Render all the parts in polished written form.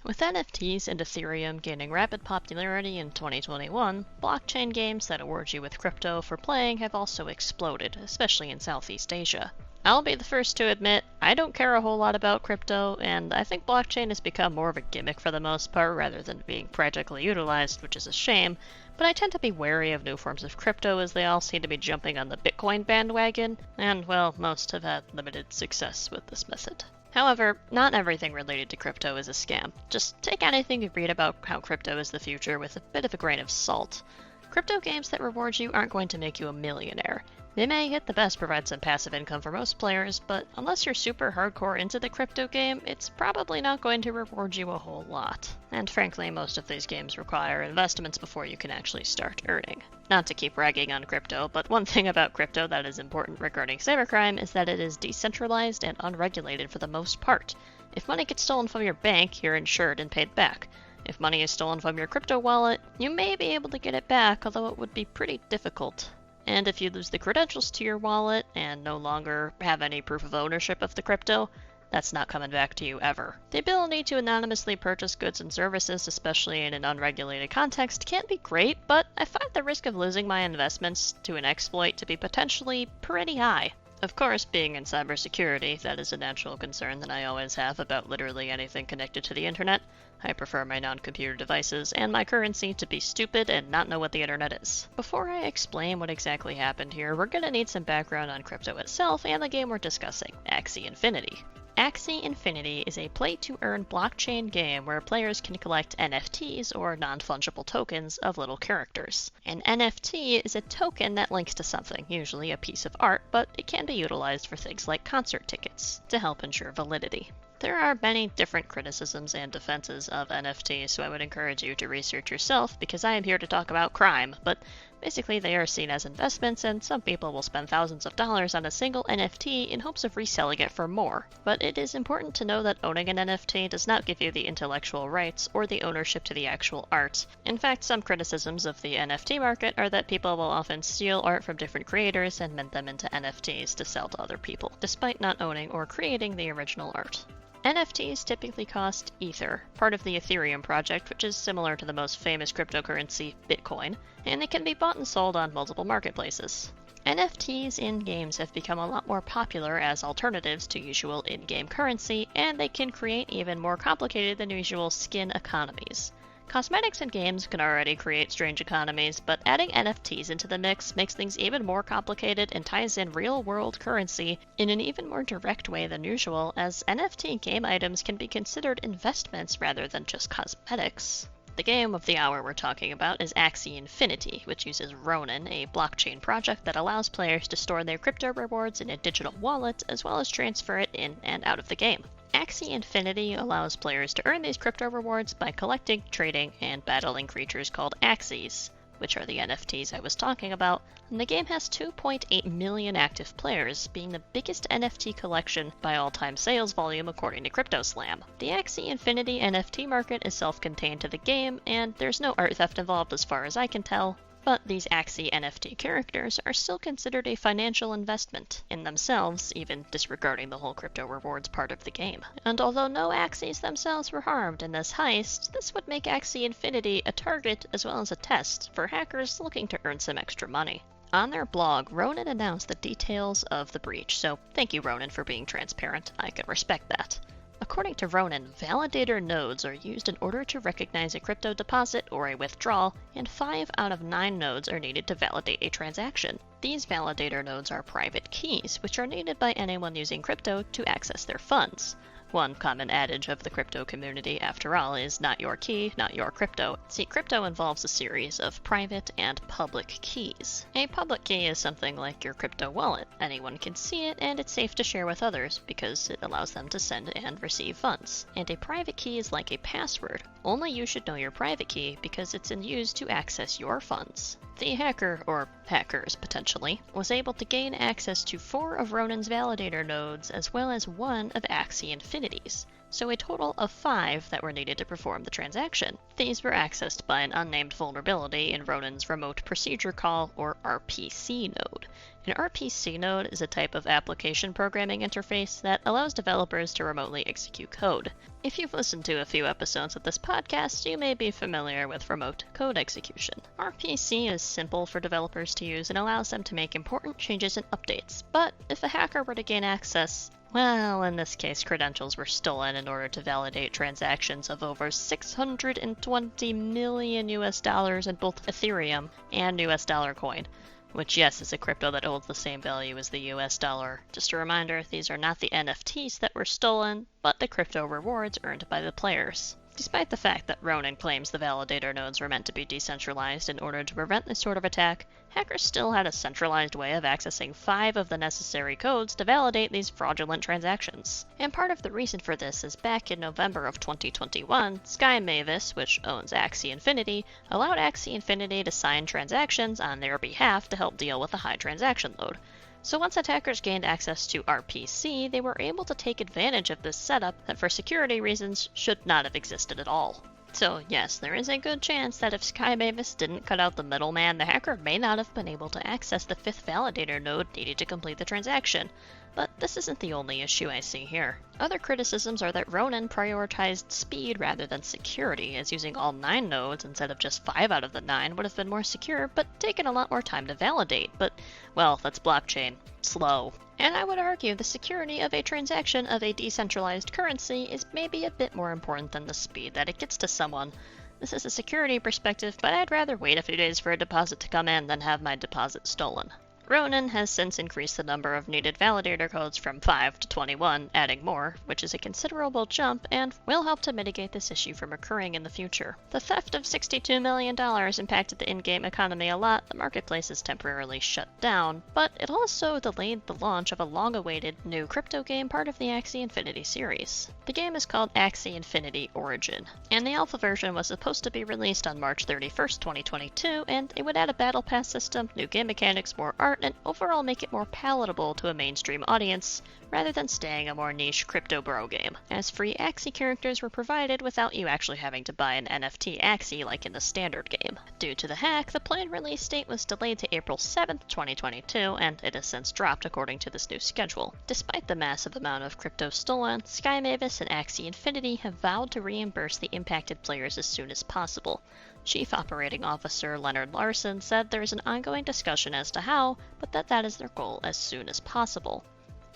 With NFTs and Ethereum gaining rapid popularity in 2021, blockchain games that award you with crypto for playing have also exploded, especially in Southeast Asia. I'll be the first to admit, I don't care a whole lot about crypto, and I think blockchain has become more of a gimmick for the most part rather than being practically utilized, which is a shame, but I tend to be wary of new forms of crypto as they all seem to be jumping on the Bitcoin bandwagon, and well, most have had limited success with this method. However, not everything related to crypto is a scam. Just take anything you read about how crypto is the future with a bit of a grain of salt. Crypto games that reward you aren't going to make you a millionaire. They may at the best provide some passive income for most players, but unless you're super hardcore into the crypto game, it's probably not going to reward you a whole lot. And frankly, most of these games require investments before you can actually start earning. Not to keep ragging on crypto, but one thing about crypto that is important regarding cybercrime is that it is decentralized and unregulated for the most part. If money gets stolen from your bank, you're insured and paid back. If money is stolen from your crypto wallet, you may be able to get it back, although it would be pretty difficult. And if you lose the credentials to your wallet and no longer have any proof of ownership of the crypto, that's not coming back to you ever. The ability to anonymously purchase goods and services, especially in an unregulated context, can be great, but I find the risk of losing my investments to an exploit to be potentially pretty high. Of course, being in cybersecurity, that is a natural concern that I always have about literally anything connected to the internet. I prefer my non-computer devices and my currency to be stupid and not know what the internet is. Before I explain what exactly happened here, we're gonna need some background on crypto itself and the game we're discussing, Axie Infinity. Axie Infinity is a play-to-earn blockchain game where players can collect NFTs, or non-fungible tokens, of little characters. An NFT is a token that links to something, usually a piece of art, but it can be utilized for things like concert tickets, to help ensure validity. There are many different criticisms and defenses of NFTs, so I would encourage you to research yourself because I am here to talk about crime, but basically they are seen as investments and some people will spend thousands of dollars on a single NFT in hopes of reselling it for more. But it is important to know that owning an NFT does not give you the intellectual rights or the ownership to the actual art. In fact, some criticisms of the NFT market are that people will often steal art from different creators and mint them into NFTs to sell to other people, despite not owning or creating the original art. NFTs typically cost Ether, part of the Ethereum project, which is similar to the most famous cryptocurrency, Bitcoin, and they can be bought and sold on multiple marketplaces. NFTs in games have become a lot more popular as alternatives to usual in-game currency, and they can create even more complicated than usual skin economies. Cosmetics in games can already create strange economies, but adding NFTs into the mix makes things even more complicated and ties in real-world currency in an even more direct way than usual, as NFT game items can be considered investments rather than just cosmetics. The game of the hour we're talking about is Axie Infinity, which uses Ronin, a blockchain project that allows players to store their crypto rewards in a digital wallet, as well as transfer it in and out of the game. Axie Infinity allows players to earn these crypto rewards by collecting, trading, and battling creatures called Axies, which are the NFTs I was talking about, and the game has 2.8 million active players, being the biggest NFT collection by all-time sales volume according to CryptoSlam. The Axie Infinity NFT market is self-contained to the game, and there's no art theft involved as far as I can tell, but these Axie NFT characters are still considered a financial investment in themselves, even disregarding the whole crypto rewards part of the game. And although no Axies themselves were harmed in this heist, this would make Axie Infinity a target as well as a test for hackers looking to earn some extra money. On their blog, Ronin announced the details of the breach, so thank you Ronin for being transparent. I can respect that. According to Ronin, validator nodes are used in order to recognize a crypto deposit or a withdrawal, and 5 out of 9 nodes are needed to validate a transaction. These validator nodes are private keys, which are needed by anyone using crypto to access their funds. One common adage of the crypto community, after all, is not your key, not your crypto. See, crypto involves a series of private and public keys. A public key is something like your crypto wallet. Anyone can see it, and it's safe to share with others because it allows them to send and receive funds. And a private key is like a password. Only you should know your private key because it's used to access your funds. The hacker, or hackers potentially, was able to gain access to 4 of Ronin's validator nodes as well as 1 of Axie Infinity's, so a total of 5 that were needed to perform the transaction. These were accessed by an unnamed vulnerability in Ronin's remote procedure call, or RPC node. An RPC node is a type of application programming interface that allows developers to remotely execute code. If you've listened to a few episodes of this podcast, you may be familiar with remote code execution. RPC is simple for developers to use and allows them to make important changes and updates, but if a hacker were to gain access, well, in this case, credentials were stolen in order to validate transactions of over $620 million in both Ethereum and US dollar coin, which, yes, is a crypto that holds the same value as the US dollar. Just a reminder, these are not the NFTs that were stolen, but the crypto rewards earned by the players. Despite the fact that Ronin claims the validator nodes were meant to be decentralized in order to prevent this sort of attack, hackers still had a centralized way of accessing 5 of the necessary codes to validate these fraudulent transactions. And part of the reason for this is back in November of 2021, Sky Mavis, which owns Axie Infinity, allowed Axie Infinity to sign transactions on their behalf to help deal with the high transaction load. So once attackers gained access to RPC, they were able to take advantage of this setup that for security reasons should not have existed at all. So yes, there is a good chance that if Sky Mavis didn't cut out the middleman, the hacker may not have been able to access the 5th validator node needed to complete the transaction. But this isn't the only issue I see here. Other criticisms are that Ronin prioritized speed rather than security, as using all 9 nodes instead of just 5 out of the 9 would have been more secure, but taken a lot more time to validate. But, well, that's blockchain. Slow. And I would argue the security of a transaction of a decentralized currency is maybe a bit more important than the speed that it gets to someone. This is a security perspective, but I'd rather wait a few days for a deposit to come in than have my deposit stolen. Ronin has since increased the number of needed validator codes from 5 to 21, adding more, which is a considerable jump and will help to mitigate this issue from occurring in the future. The theft of $62 million impacted the in-game economy a lot. The marketplace is temporarily shut down, but it also delayed the launch of a long-awaited new crypto game part of the Axie Infinity series. The game is called Axie Infinity Origin, and the alpha version was supposed to be released on March 31st, 2022, and it would add a battle pass system, new game mechanics, more art, and overall make it more palatable to a mainstream audience, rather than staying a more niche crypto bro game, as free Axie characters were provided without you actually having to buy an NFT Axie like in the standard game. Due to the hack, the planned release date was delayed to April 7th, 2022, and it has since dropped according to this new schedule. Despite the massive amount of crypto stolen, Sky Mavis and Axie Infinity have vowed to reimburse the impacted players as soon as possible. Chief Operating Officer Leonard Larson said there is an ongoing discussion as to how, but that is their goal as soon as possible.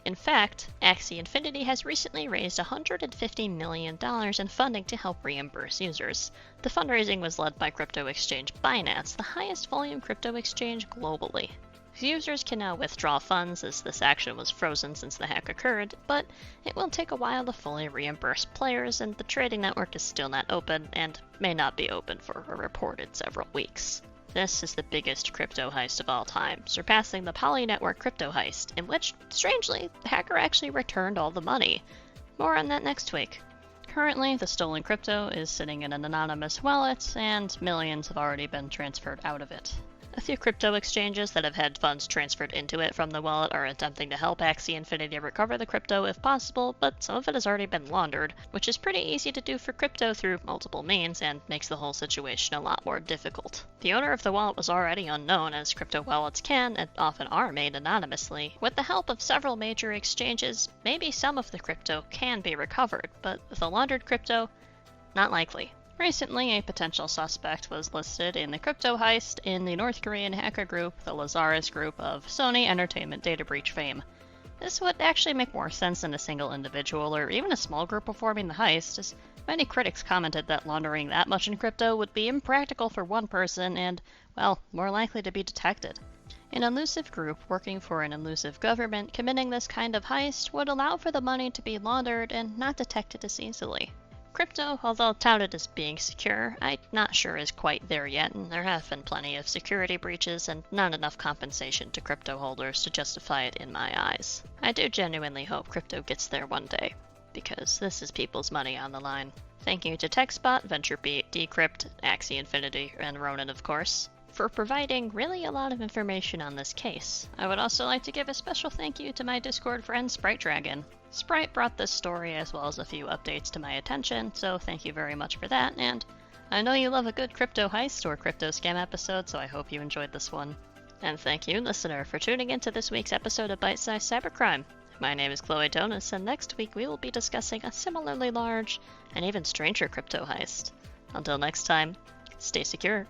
In fact, Axie Infinity has recently raised $150 million in funding to help reimburse users. The fundraising was led by crypto exchange Binance, the highest volume crypto exchange globally. Users can now withdraw funds as this action was frozen since the hack occurred, but it will take a while to fully reimburse players, and the trading network is still not open and may not be open for a reported several weeks. This is the biggest crypto heist of all time, surpassing the Poly Network crypto heist, in which, strangely, the hacker actually returned all the money. More on that next week. Currently, the stolen crypto is sitting in an anonymous wallet, and millions have already been transferred out of it. A few crypto exchanges that have had funds transferred into it from the wallet are attempting to help Axie Infinity recover the crypto if possible, but some of it has already been laundered, which is pretty easy to do for crypto through multiple means and makes the whole situation a lot more difficult. The owner of the wallet was already unknown, as crypto wallets can and often are made anonymously. With the help of several major exchanges, maybe some of the crypto can be recovered, but with the laundered crypto, not likely. Recently, a potential suspect was listed in the crypto heist in the North Korean hacker group, the Lazarus Group of Sony Entertainment data breach fame. This would actually make more sense than a single individual or even a small group performing the heist, as many critics commented that laundering that much in crypto would be impractical for one person and, well, more likely to be detected. An elusive group working for an elusive government committing this kind of heist would allow for the money to be laundered and not detected as easily. Crypto, although touted as being secure, I'm not sure is quite there yet, and there have been plenty of security breaches and not enough compensation to crypto holders to justify it in my eyes. I do genuinely hope crypto gets there one day, because this is people's money on the line. Thank you to TechSpot, VentureBeat, Decrypt, Axie Infinity, and Ronin, of course, for providing really a lot of information on this case. I would also like to give a special thank you to my Discord friend Sprite Dragon. Sprite brought this story as well as a few updates to my attention, so thank you very much for that, and I know you love a good crypto heist or crypto scam episode, so I hope you enjoyed this one. And thank you, listener, for tuning into this week's episode of Bite Size Cybercrime. My name is Chloe Donis, and next week we will be discussing a similarly large and even stranger crypto heist. Until next time, stay secure.